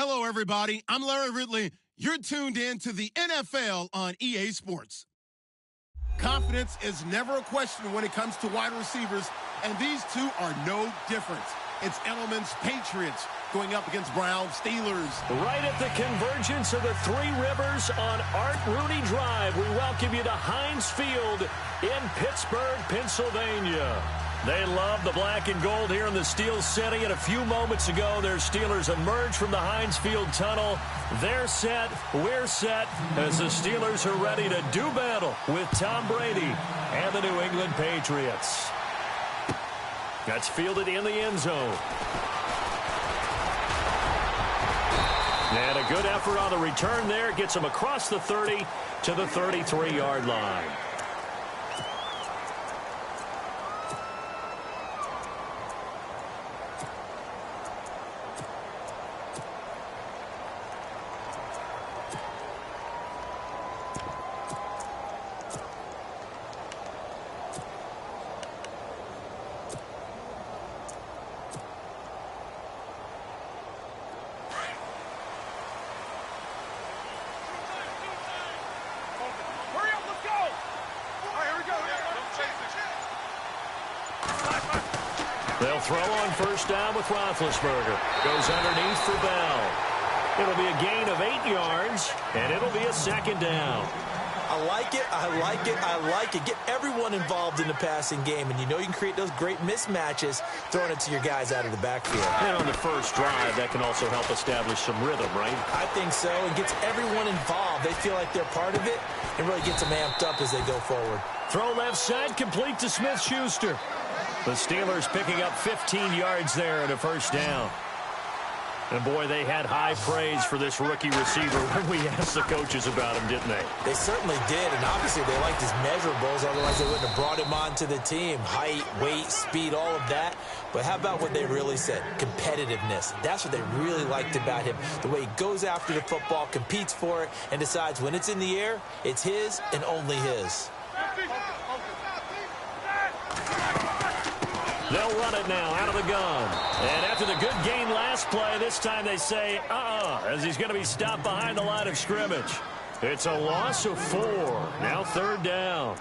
Hello, everybody. I'm Larry Ridley. You're tuned in to the NFL on EA Sports. Confidence is never a question when it comes to wide receivers, and these two are no different. It's Edelman's Patriots going up against Browns Steelers. Right at the convergence of the Three Rivers on Art Rooney Drive, we welcome you to Heinz Field in Pittsburgh, Pennsylvania. They love the black and gold here in the Steel City, and a few moments ago, their Steelers emerged from the Heinz Field tunnel. They're set, we're set, as the Steelers are ready to do battle with Tom Brady and the New England Patriots. That's fielded in the end zone. And a good effort on the return there. Gets him across the 30 to the 33-yard line. They'll throw on first down with Roethlisberger. Goes underneath for Bell. It'll be a gain of 8 yards, and it'll be a second down. I like it, I like it, I like it. Get everyone involved in the passing game, and you know you can create those great mismatches throwing it to your guys out of the backfield. And on the first drive, that can also help establish some rhythm, right? I think so. It gets everyone involved. They feel like they're part of it, and really gets them amped up as they go forward. Throw left side, complete to Smith-Schuster. The Steelers picking up 15 yards there and a first down. And, boy, they had high praise for this rookie receiver when we asked the coaches about him, didn't they? They certainly did, and obviously they liked his measurables. Otherwise, they wouldn't have brought him onto the team. Height, weight, speed, all of that. But how about what they really said? Competitiveness. That's what they really liked about him. The way he goes after the football, competes for it, and decides when it's in the air, it's his and only his. They'll run it now out of the gun. And after the good gain last play, this time they say, as he's going to be stopped behind the line of scrimmage. It's a loss of 4. Now third down.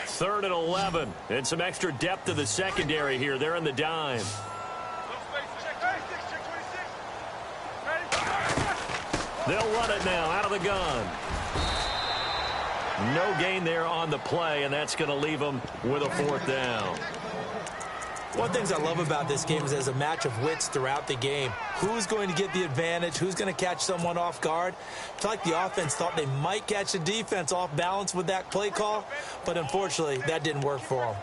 Third and 11. And some extra depth to the secondary here. They're in the dime. They'll run it now out of the gun. No gain there on the play, and that's going to leave them with a fourth down. One of the things I love about this game is there's a match of wits throughout the game. Who's going to get the advantage? Who's going to catch someone off guard? I feel like the offense thought they might catch the defense off balance with that play call, but unfortunately, that didn't work for them.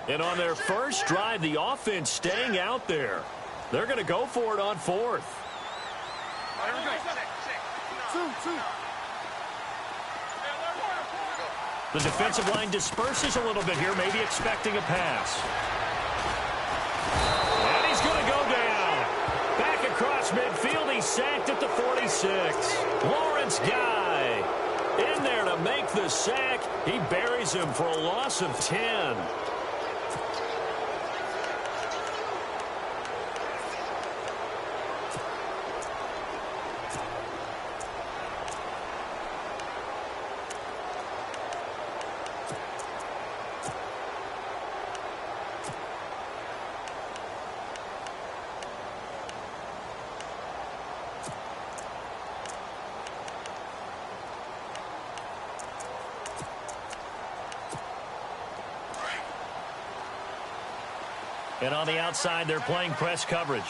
And on their first drive, the offense staying out there. They're going to go for it on fourth. The defensive line disperses a little bit here, maybe expecting a pass. And he's going to go down. Back across midfield, he's sacked at the 46. Lawrence Guy in there to make the sack. He buries him for a loss of 10. And on the outside, they're playing press coverage.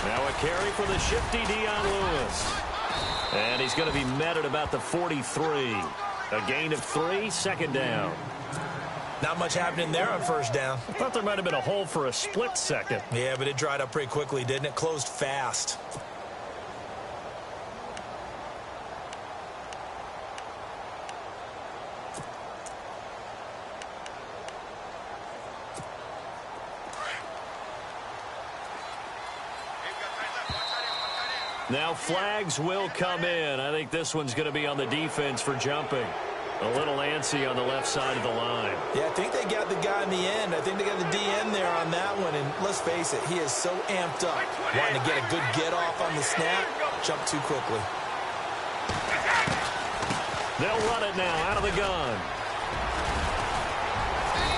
Now a carry for the shifty Dion Lewis. And he's going to be met at about the 43. A gain of 3, second down. Not much happening there on first down. I thought there might have been a hole for a split second. Yeah, but it dried up pretty quickly, didn't it? Closed fast. Now flags will come in. I think this one's going to be on the defense for jumping. A little antsy on the left side of the line. Yeah, I think they got the guy in the end. I think they got the DN there on that one. And let's face it, he is so amped up. Wanting to get a good get off on the snap. Jump too quickly. They'll run it now out of the gun.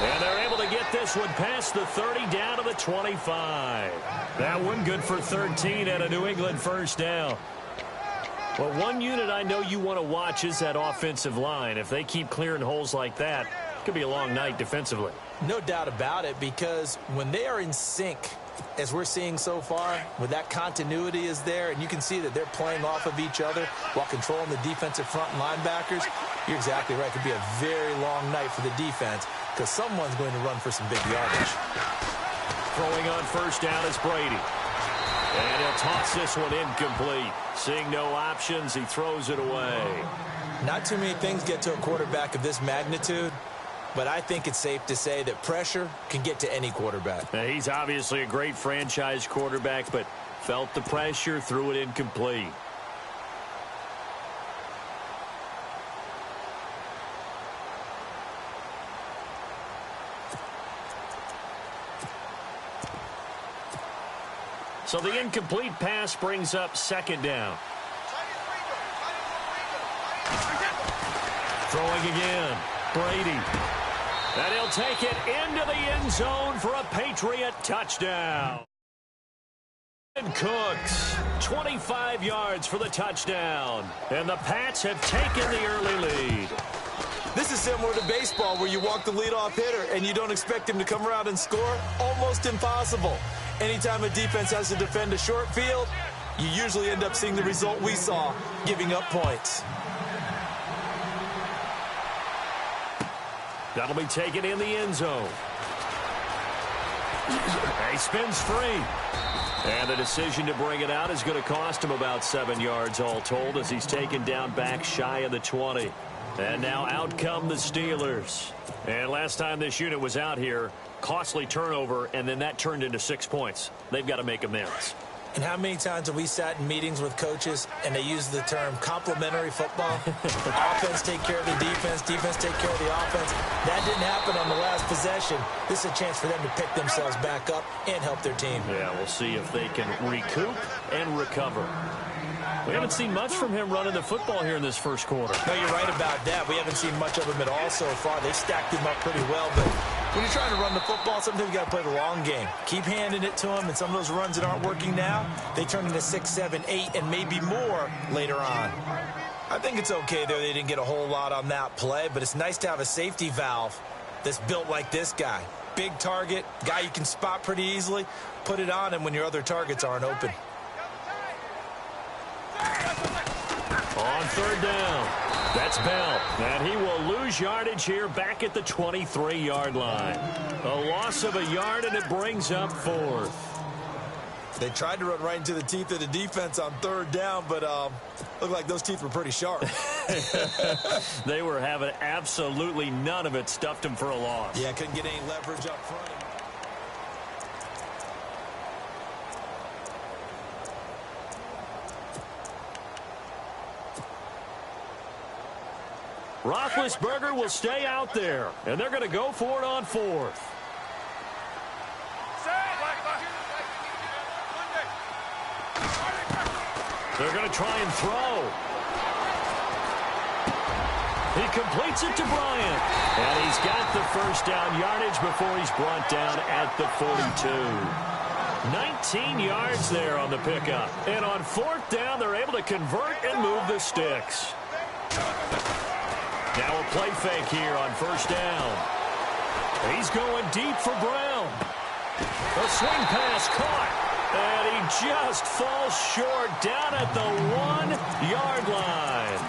And they're able to get this one past the 30 down to the 25. That one good for 13 and a New England first down. Well, one unit I know you want to watch is that offensive line. If they keep clearing holes like that, it could be a long night defensively. No doubt about it, because when they are in sync, as we're seeing so far, when that continuity is there, and you can see that they're playing off of each other while controlling the defensive front linebackers, you're exactly right. It could be a very long night for the defense because someone's going to run for some big yardage. Throwing on first down is Brady. And he'll toss this one incomplete. Seeing no options, he throws it away. Not too many things get to a quarterback of this magnitude, but I think it's safe to say that pressure can get to any quarterback. Now, he's obviously a great franchise quarterback, but felt the pressure, threw it incomplete. So the incomplete pass brings up second down. Throwing again. Brady. And he'll take it into the end zone for a Patriot touchdown. And Cooks, 25 yards for the touchdown. And the Pats have taken the early lead. This is similar to baseball where you walk the leadoff hitter and you don't expect him to come around and score. Almost impossible. Anytime a defense has to defend a short field, you usually end up seeing the result we saw, giving up points. That'll be taken in the end zone. He spins free. And the decision to bring it out is going to cost him about 7 yards all told as he's taken down back shy of the 20. And now out come the Steelers. And last time this unit was out here, costly turnover, and then that turned into 6 points. They've got to make amends. And how many times have we sat in meetings with coaches and they use the term complementary football? Offense take care of the defense, defense take care of the offense. That didn't happen on the last possession. This is a chance for them to pick themselves back up and help their team. Yeah, we'll see if they can recoup and recover. We haven't seen much from him running the football here in this first quarter. No, you're right about that. We haven't seen much of him at all so far. They've stacked him up pretty well, but when you're trying to run the football, sometimes you got to play the long game. Keep handing it to him, and some of those runs that aren't working now, they turn into 6, 7, 8, and maybe more later on. I think it's okay there. They didn't get a whole lot on that play, but it's nice to have a safety valve that's built like this guy. Big target, guy you can spot pretty easily. Put it on him when your other targets aren't open. On third down, that's Bell. And he will lose yardage here back at the 23-yard line. A loss of a yard, and it brings up fourth. They tried to run right into the teeth of the defense on third down, but looked like those teeth were pretty sharp. They were having absolutely none of it. Stuffed him for a loss. Yeah, couldn't get any leverage up front. Roethlisberger will stay out there, and they're going to go for it on fourth. They're going to try and throw. He completes it to Bryant, and he's got the first down yardage before he's brought down at the 42. 19 yards there on the pickup. And on fourth down, they're able to convert and move the sticks. Now a play fake here on first down. He's going deep for Brown. A swing pass caught. And he just falls short down at the 1-yard line.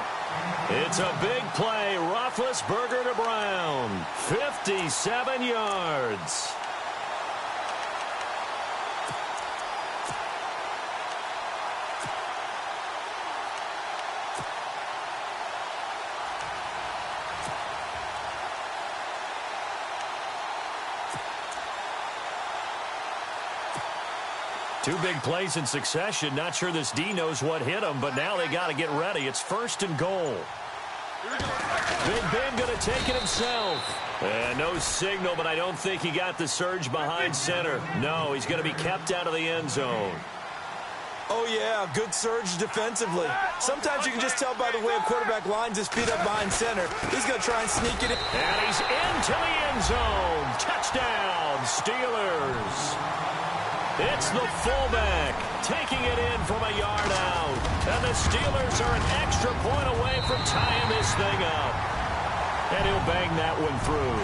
It's a big play. Roethlisberger to Brown. 57 yards. Two big plays in succession. Not sure this D knows what hit him, but now they got to get ready. It's 1st and goal. Big Ben going to take it himself. And no signal, but I don't think he got the surge behind center. No, he's going to be kept out of the end zone. Oh, yeah, good surge defensively. Sometimes you can just tell by the way a quarterback lines his feet up behind center. He's going to try and sneak it in. And he's into the end zone. Touchdown, Steelers. It's the fullback taking it in from a yard out. And the Steelers are an extra point away from tying this thing up. And he'll bang that one through.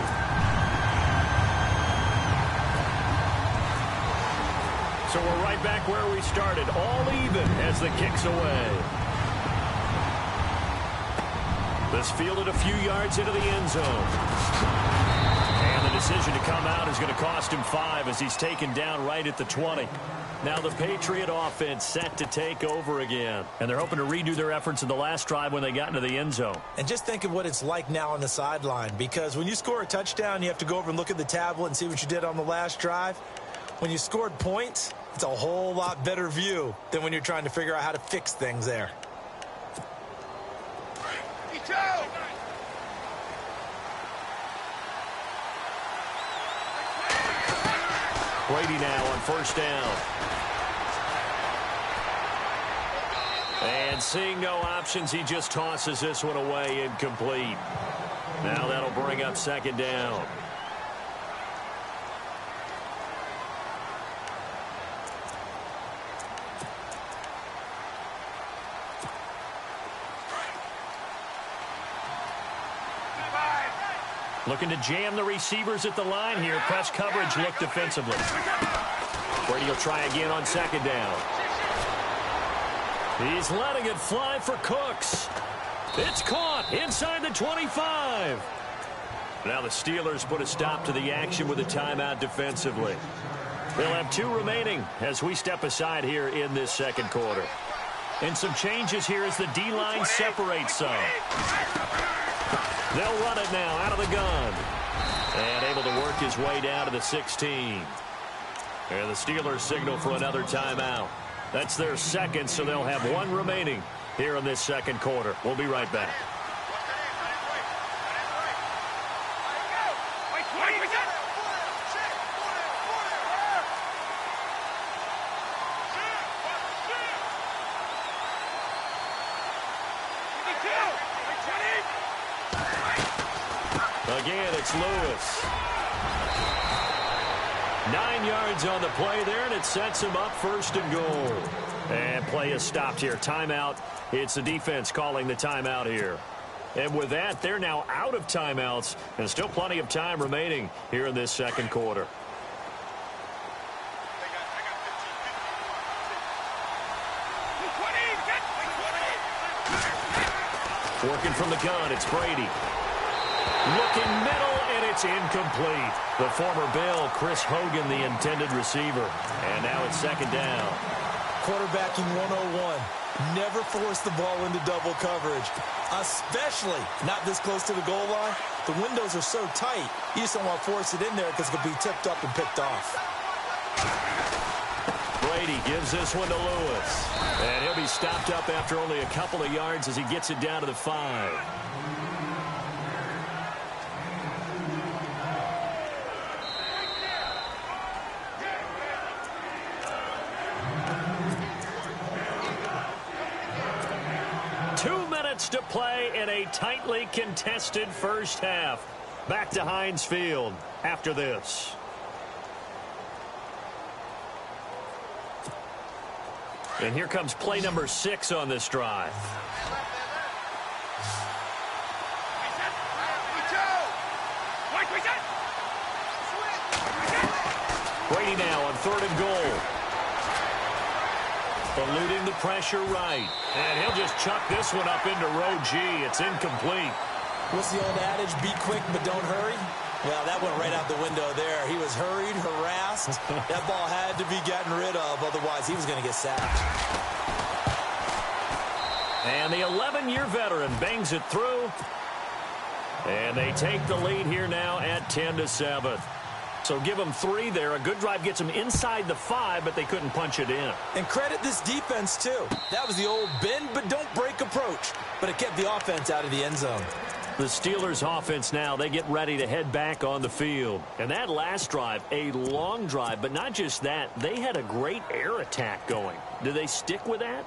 So we're right back where we started, all even as the kick's away. This fielded a few yards into the end zone. And the decision to come out is going to cost him 5 as he's taken down right at the 20. Now the Patriot offense set to take over again. And they're hoping to redo their efforts in the last drive when they got into the end zone. And just think of what it's like now on the sideline, because when you score a touchdown, you have to go over and look at the tablet and see what you did on the last drive. When you scored points, it's a whole lot better view than when you're trying to figure out how to fix things there. Brady now on 1st down. And seeing no options, he just tosses this one away incomplete. Now that'll bring up 2nd down. Looking to jam the receivers at the line here. Press coverage look defensively. Brady will try again on 2nd down. He's letting it fly for Cooks. It's caught inside the 25. Now the Steelers put a stop to the action with a timeout defensively. They'll have 2 remaining as we step aside here in this 2nd quarter. And some changes here as the D-line separates some. They'll run it now out of the gun. And able to work his way down to the 16. And the Steelers signal for another timeout. That's their 2nd, so they'll have 1 remaining here in this 2nd quarter. We'll be right back. Again, it's Lewis. 9 yards on the play there, and it sets him up 1st and goal. And play is stopped here. Timeout. It's the defense calling the timeout here. And with that, they're now out of timeouts, and still plenty of time remaining here in this 2nd quarter. Working from the gun, it's Brady. Looking middle, and it's incomplete. The former Bill, Chris Hogan, the intended receiver. And now it's 2nd down. Quarterbacking 101. Never force the ball into double coverage, especially not this close to the goal line. The windows are so tight, you just don't want to force it in there because it could be tipped up and picked off. Brady gives this one to Lewis. And he'll be stopped up after only a couple of yards as he gets it down to the 5. To play in a tightly contested first half. Back to Heinz Field after this. And here comes play number 6 on this drive. Brady now on 3rd and goal. Eluding the pressure right. And he'll just chuck this one up into row G. It's incomplete. What's the old adage? Be quick, but don't hurry. Well, that went right out the window there. He was hurried, harassed. That ball had to be gotten rid of. Otherwise, he was going to get sacked. And the 11-year veteran bangs it through. And they take the lead here now at 10-7. So give them 3 there. A good drive gets them inside the 5, but they couldn't punch it in. And credit this defense, too. That was the old bend but don't break approach. But it kept the offense out of the end zone. The Steelers offense now, they get ready to head back on the field. And that last drive, a long drive, but not just that. They had a great air attack going. Do they stick with that?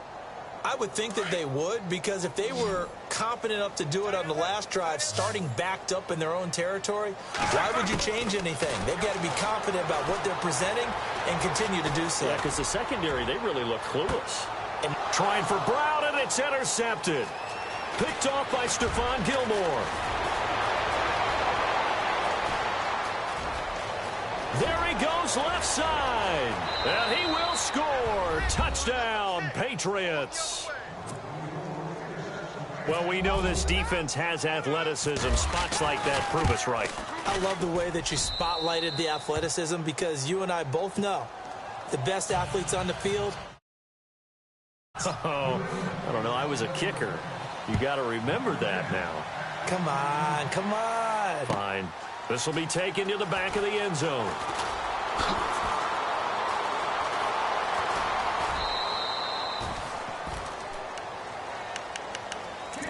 I would think that they would, because if they were confident enough to do it on the last drive, starting backed up in their own territory, why would you change anything? They've got to be confident about what they're presenting and continue to do so. Yeah, because the secondary, they really look clueless. And trying for Brown, and it's intercepted. Picked off by Stephon Gilmore. There he goes left side. And he will score. Touchdown, Patriots. Well, we know this defense has athleticism. Spots like that prove us right. I love the way that you spotlighted the athleticism, because you and I both know the best athletes on the field. Oh, I don't know. I was a kicker. You got to remember that now. Come on, come on. Fine. This will be taken to the back of the end zone.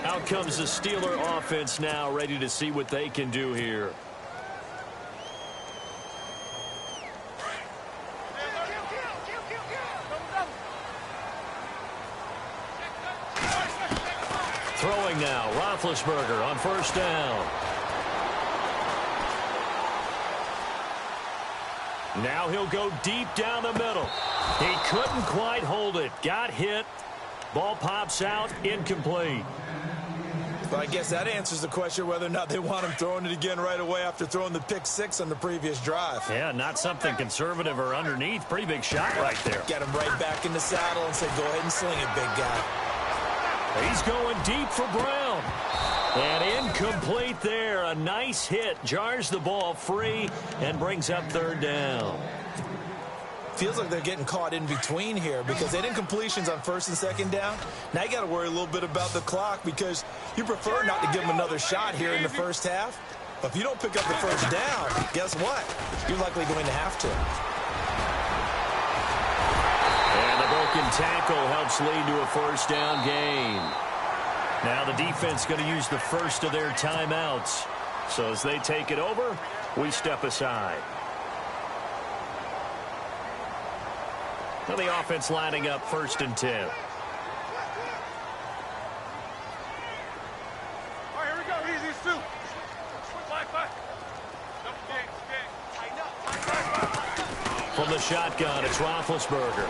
Out comes the Steeler offense now, ready to see what they can do here. Throwing now, Roethlisberger on first down. Now he'll go deep down the middle. He couldn't quite hold it. Got hit. Ball pops out. Incomplete. But I guess that answers the question whether or not they want him throwing it again right away after throwing the pick 6 on the previous drive. Yeah, not something conservative or underneath. Pretty big shot right there. Get him right back in the saddle and say, go ahead and sling it, big guy. He's going deep for Brown. And incomplete there. A nice hit. Jars the ball free and brings up third down. Feels like they're getting caught in between here, because they didn't completions on first and second down. Now you got to worry a little bit about the clock, because you prefer not to give them another shot here in the first half. But if you don't pick up the first down, guess what? You're likely going to have to. And the broken tackle helps lead to a first down gain. Now the defense going to use the first of their timeouts. So as they take it over, we step aside. Now the offense lining up first and 10. All right, here we go. Easy, Stu. From the shotgun, it's Roethlisberger.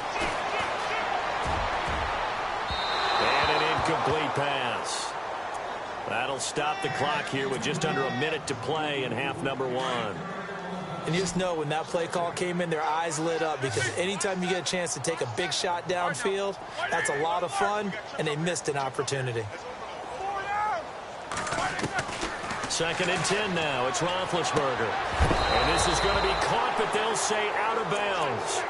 And an incomplete pass. That'll stop the clock here with just under a minute to play in half number 1. And you just know when that play call came in, their eyes lit up, because anytime you get a chance to take a big shot downfield, that's a lot of fun, and they missed an opportunity. Second and 10 now. It's Roethlisberger. And this is going to be caught, but they'll say out of bounds.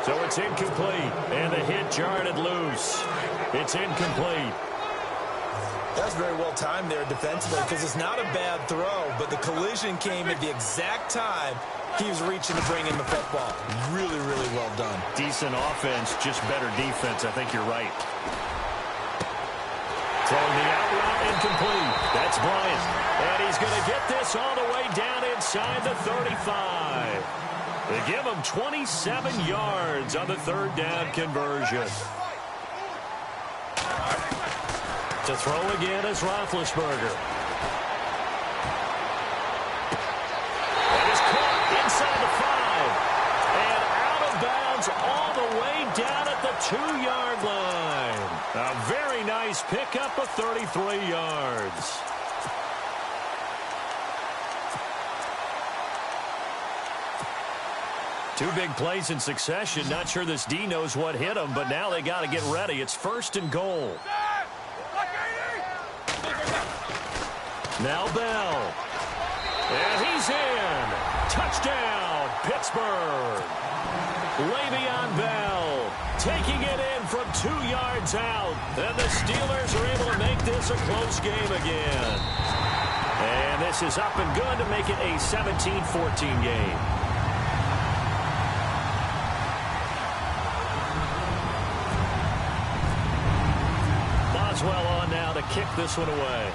So it's incomplete, and the hit jarred it loose. It's incomplete. That's very well timed there defensively, because it's not a bad throw, but the collision came at the exact time he was reaching to bring in the football. Really, really well done. Decent offense, just better defense. I think you're right. Throwing the out route, incomplete. That's Bryant. And he's going to get this all the way down inside the 35. They give him 27 yards on the third down conversion. To throw again is Roethlisberger. That is caught inside the 5. And out of bounds all the way down at the 2-yard line. A very nice pickup of 33 yards. Two big plays in succession. Not sure this D knows what hit him, but now they got to get ready. It's 1st and goal. Now Bell. And he's in. Touchdown, Pittsburgh. Le'Veon Bell taking it in from 2 yards out. And the Steelers are able to make this a close game again. And this is up and good to make it a 17-14 game. Boswell on now to kick this one away.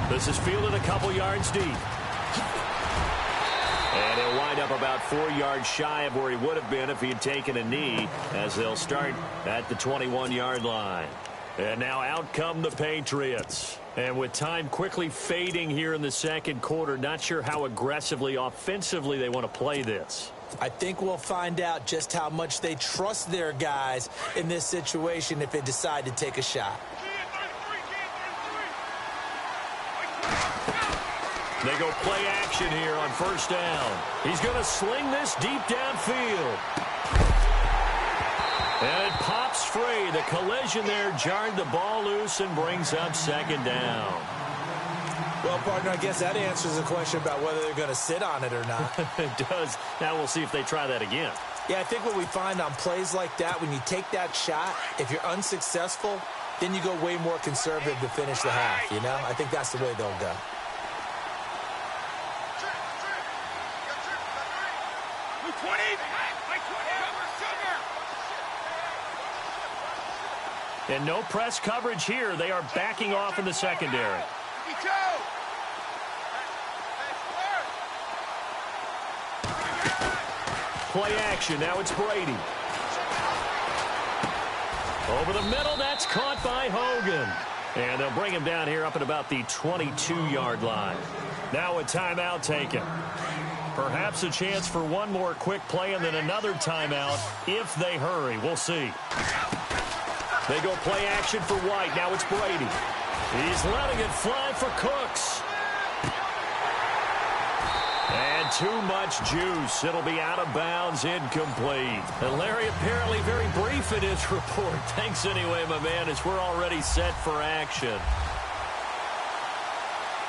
This is fielded a couple yards deep. And he'll wind up about 4 yards shy of where he would have been if he had taken a knee, as they'll start at the 21-yard line. And now out come the Patriots. And with time quickly fading here in the second quarter, not sure how aggressively, offensively they want to play this. I think we'll find out just how much they trust their guys in this situation if they decide to take a shot. They go play action here on 1st down. He's going to sling this deep downfield. And it pops free. The collision there jarred the ball loose and brings up 2nd down. Well, partner, I guess that answers the question about whether they're going to sit on it or not. It does. Now we'll see if they try that again. Yeah, I think what we find on plays like that, when you take that shot, if you're unsuccessful, then you go way more conservative to finish the half, you know? I think that's the way they'll go. And no press coverage here. They are backing off in the secondary. Play action. Now it's Brady. Over the middle. That's caught by Hogan. And they'll bring him down here up at about the 22-yard line. Now a timeout taken. Perhaps a chance for one more quick play and then another timeout if they hurry. We'll see. They go play action for White. Now it's Brady. He's letting it fly for Cooks. And too much juice. It'll be out of bounds, incomplete. And Larry apparently very brief in his report. Thanks anyway, my man, as we're already set for action.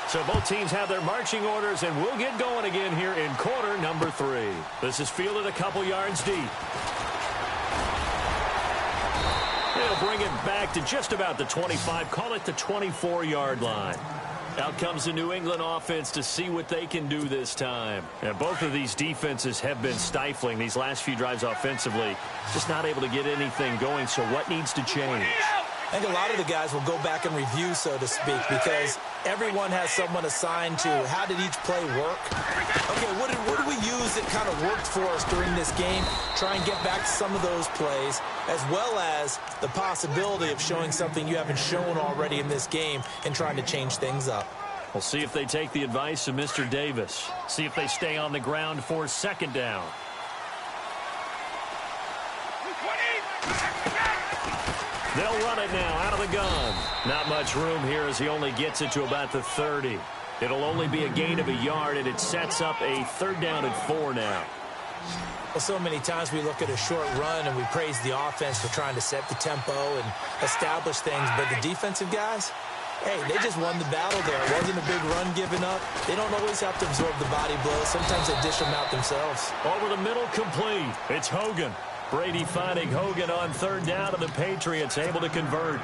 So both teams have their marching orders, and we'll get going again here in quarter number 3. This is fielded a couple yards deep. They'll bring it back to just about the 25, call it the 24-yard line. Out comes the New England offense to see what they can do this time. And both of these defenses have been stifling these last few drives offensively. Just not able to get anything going, so what needs to change? I think a lot of the guys will go back and review, so to speak, because everyone has someone assigned to how did each play work. Okay, what did we use that kind of worked for us during this game? Try and get back to some of those plays, as well as the possibility of showing something you haven't shown already in this game and trying to change things up. We'll see if they take the advice of Mr. Davis. See if they stay on the ground for 2nd down. They'll run it now out of the gun. Not much room here as he only gets it to about the 30. It'll only be a gain of a yard, and it sets up a 3rd down and 4 now. Well, so many times we look at a short run and we praise the offense for trying to set the tempo and establish things, but the defensive guys, hey, they just won the battle there. It wasn't a big run given up. They don't always have to absorb the body blows. Sometimes they dish them out themselves. Over the middle, complete. It's Hogan. Brady finding Hogan on 3rd down, and the Patriots able to convert.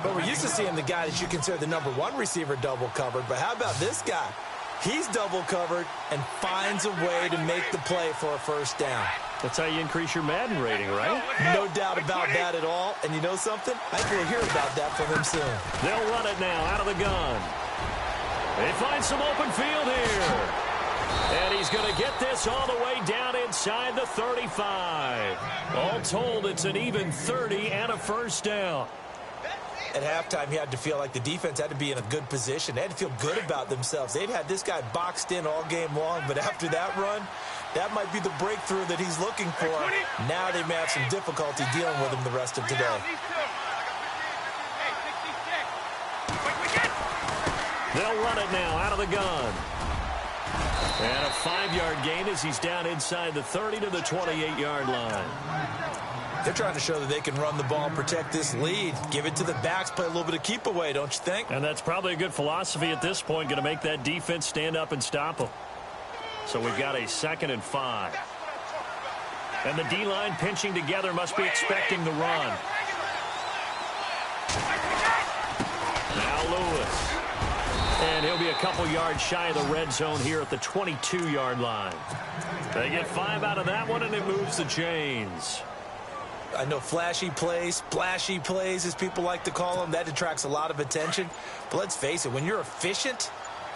But we're used to seeing the guy that you consider the #1 receiver double covered. But how about this guy? He's double covered and finds a way to make the play for a 1st down. That's how you increase your Madden rating, right? No doubt about that at all. And you know something? I think we'll hear about that from him soon. They'll run it now out of the gun. They find some open field here. And he's going to get this all the way down inside the 35. All told, it's an even 30 and a 1st down. At halftime, you had to feel like the defense had to be in a good position. They had to feel good about themselves. They'd had this guy boxed in all game long, but after that run, that might be the breakthrough that he's looking for. Now they may have some difficulty dealing with him the rest of today. They'll run it now out of the gun. And a 5-yard gain as he's down inside the 30 to the 28-yard line. They're trying to show that they can run the ball and protect this lead. Give it to the backs, play a little bit of keep away, don't you think? And that's probably a good philosophy at this point, going to make that defense stand up and stop them. So we've got a 2nd and 5. And the D-line pinching together must be expecting the run. Now Lewis. And he'll be a couple yards shy of the red zone here at the 22-yard line. They get 5 out of that one, and it moves the chains. I know flashy plays, splashy plays, as people like to call them, that attracts a lot of attention. But let's face it, when you're efficient,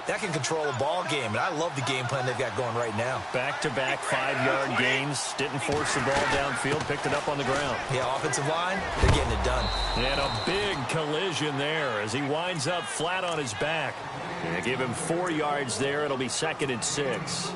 that can control a ball game. And I love the game plan they've got going right now. Back-to-back 5-yard gains. Didn't force the ball downfield. Picked it up on the ground. Yeah, offensive line, they're getting it done. And a big collision there as he winds up flat on his back. And give him 4 yards there. It'll be 2nd and 6.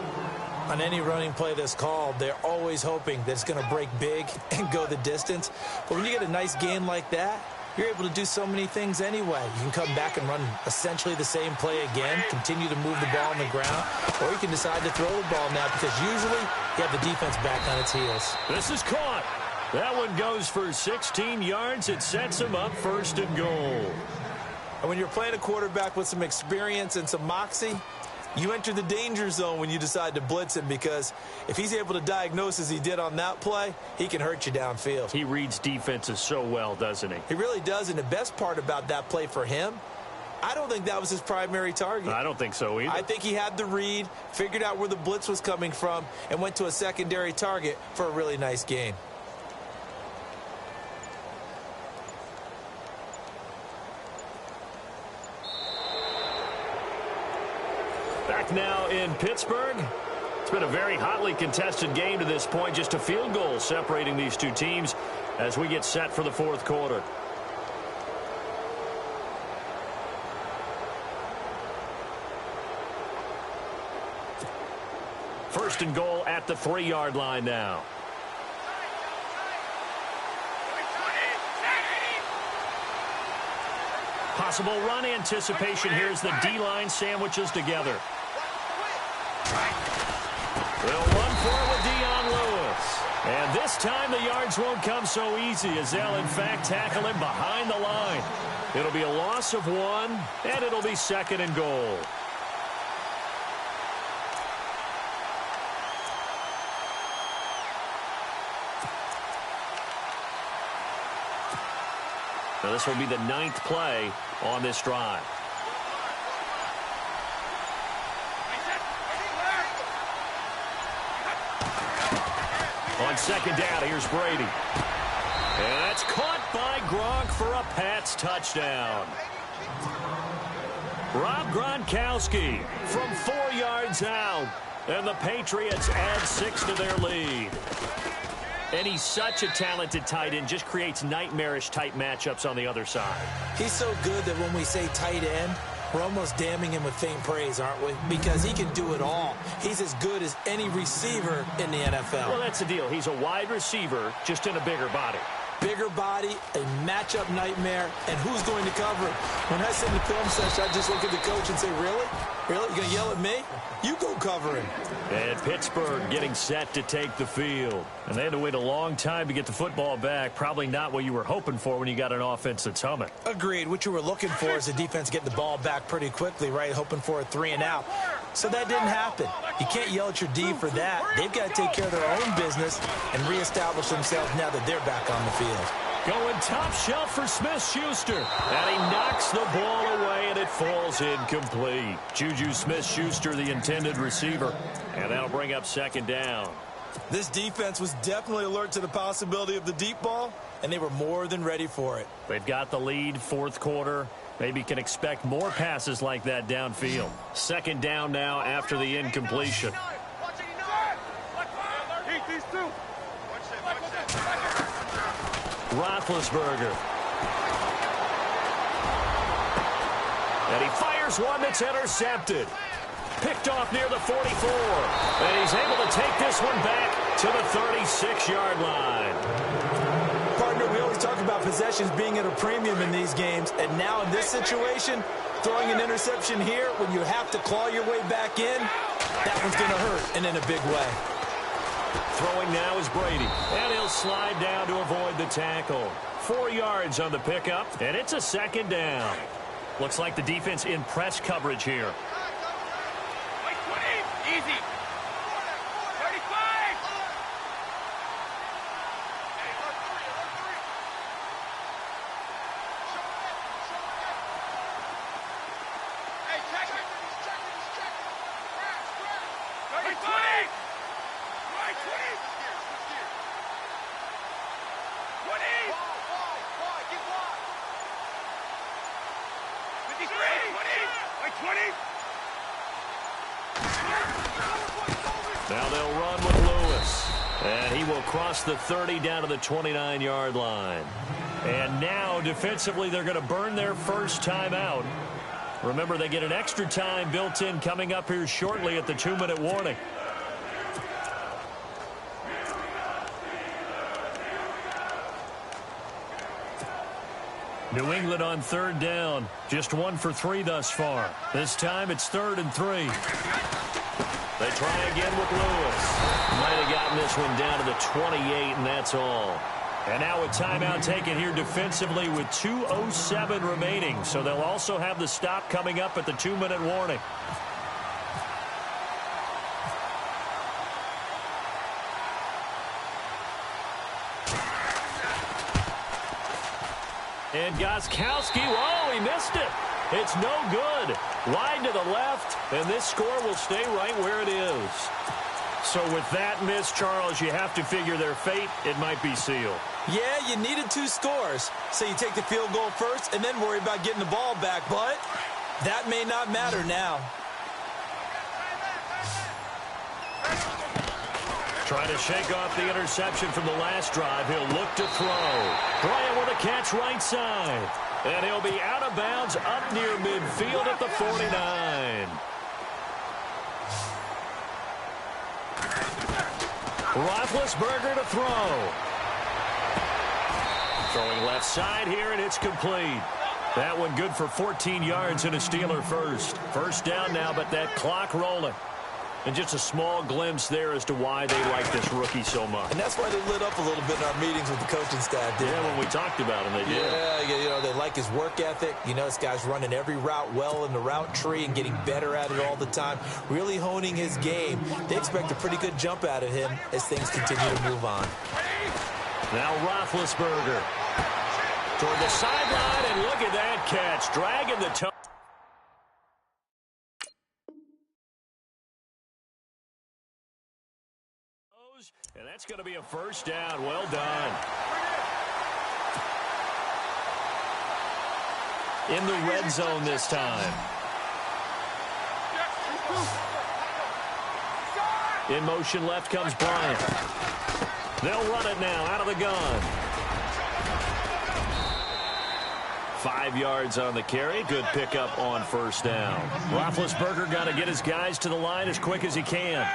On any running play that's called, they're always hoping that it's going to break big and go the distance. But when you get a nice gain like that, you're able to do so many things anyway. You can come back and run essentially the same play again, continue to move the ball on the ground, or you can decide to throw the ball now because usually you have the defense back on its heels. This is caught. That one goes for 16 yards. It sets him up 1st and goal. And when you're playing a quarterback with some experience and some moxie, you enter the danger zone when you decide to blitz him because if he's able to diagnose as he did on that play, he can hurt you downfield. He reads defenses so well, doesn't he? He really does, and the best part about that play for him, I don't think that was his primary target. I don't think so either. I think he had the read, figured out where the blitz was coming from, and went to a secondary target for a really nice gain. Back now in Pittsburgh. It's been a very hotly contested game to this point. Just a field goal separating these two teams as we get set for the 4th quarter. First and goal at the 3-yard line now. Possible run anticipation here as the D-line sandwiches together. They'll run for it with Lewis. And this time the yards won't come so easy as they'll in fact tackle him behind the line. It'll be a loss of 1, and it'll be 2nd and goal. Now this will be the 9th play on this drive. On 2nd down, here's Brady. And that's caught by Gronk for a Pats touchdown. Rob Gronkowski from 4 yards out. And the Patriots add 6 to their lead. And he's such a talented tight end, just creates nightmarish-type matchups on the other side. He's so good that when we say tight end, we're almost damning him with faint praise, aren't we? Because he can do it all. He's as good as any receiver in the NFL. Well, that's the deal. He's a wide receiver, just in a bigger body. Bigger body, a matchup nightmare, and who's going to cover it? When I sit in the film session, I just look at the coach and say, really? Really? You going to yell at me? You go cover him. And Pittsburgh getting set to take the field. And they had to wait a long time to get the football back. Probably not what you were hoping for when you got an offense that's humming. Agreed. What you were looking for is the defense getting the ball back pretty quickly, right? Hoping for a 3 and out. So that didn't happen. You can't yell at your D for that. They've got to take care of their own business and reestablish themselves now that they're back on the field. Going top shelf for Smith-Schuster. And he knocks the ball away, and it falls incomplete. Juju Smith-Schuster, the intended receiver. And that'll bring up 2nd down. This defense was definitely alert to the possibility of the deep ball, and they were more than ready for it. They've got the lead, 4th quarter. Maybe can expect more passes like that downfield. 2nd down now after the incompletion. Roethlisberger. And he fires one that's intercepted. Picked off near the 44. And he's able to take this one back to the 36-yard line. Partner, we always talk about possessions being at a premium in these games. And now in this situation, throwing an interception here when you have to claw your way back in, That one's going to hurt, and in a big way. Throwing now is Brady, and he'll slide down to avoid the tackle. 4 yards on the pickup, and it's a second down. Looks like the defense in press coverage here. Easy. 35. Hey, check it. 20. Right, 20. 20. Get wide. 53. 20. Right, 20. Now they'll run with Lewis. And he will cross the 30 down to the 29-yard line. And now, defensively, they're going to burn their first timeout. Remember, they get an extra time built in coming up here shortly at the 2-minute warning. New England on 3rd down. Just 1 for 3 thus far. This time it's 3rd and 3. They try again with Lewis. Might have gotten this one down to the 28, and that's all. And now a timeout taken here defensively with 2:07 remaining. So they'll also have the stop coming up at the 2-minute warning. And Gostkowski, whoa, he missed it. It's no good. Wide to the left, and this score will stay right where it is. So with that miss, Charles, you have to figure their fate. It might be sealed. Yeah, you needed 2 scores. So you take the field goal first and then worry about getting the ball back. But that may not matter now. Trying to shake off the interception from the last drive. He'll look to throw. Bryant with a catch right side. And he'll be out of bounds up near midfield at the 49. Roethlisberger to throw. Throwing left side here, and it's complete. That one good for 14 yards and a Steeler first. First down now, but that clock rolling. And just a small glimpse there as to why they like this rookie so much. And that's why they lit up a little bit in our meetings with the coaching staff, didn't they? When we talked about him, they did. Yeah, you know, they like his work ethic. You know, this guy's running every route well in the route tree and getting better at it all the time, really honing his game. They expect a pretty good jump out of him as things continue to move on. Now Roethlisberger toward the sideline, and look at that catch, dragging the toe. And that's going to be a first down. Well done. In the red zone this time. In motion left comes Bryant. They'll run it now out of the gun. 5 yards on the carry. Good pickup on first down. Roethlisberger got to get his guys to the line as quick as he can.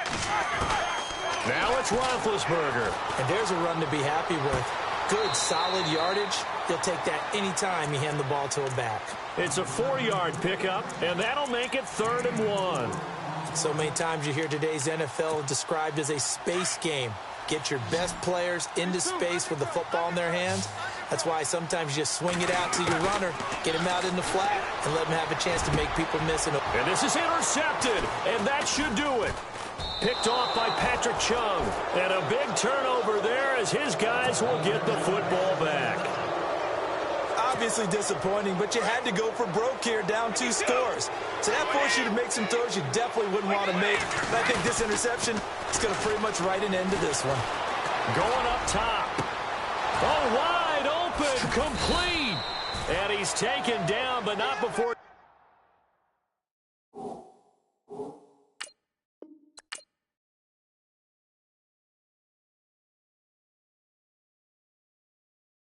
Now it's Roethlisberger. And there's a run to be happy with. Good, solid yardage. He'll take that any time you hand the ball to a back. It's a 4-yard pickup, and that'll make it 3rd and 1. So many times you hear today's NFL described as a space game. Get your best players into space with the football in their hands. That's why sometimes you just swing it out to your runner, get him out in the flat, and let him have a chance to make people miss it. And this is intercepted, and that should do it. Picked off by Patrick Chung. And a big turnover there as his guys will get the football back. Obviously disappointing, but you had to go for broke here, down 2 scores. So that forced you to make some throws you definitely wouldn't want to make. And I think this interception is going to pretty much write an end to this one. Going up top. Oh, wide open, complete. And he's taken down, but not before...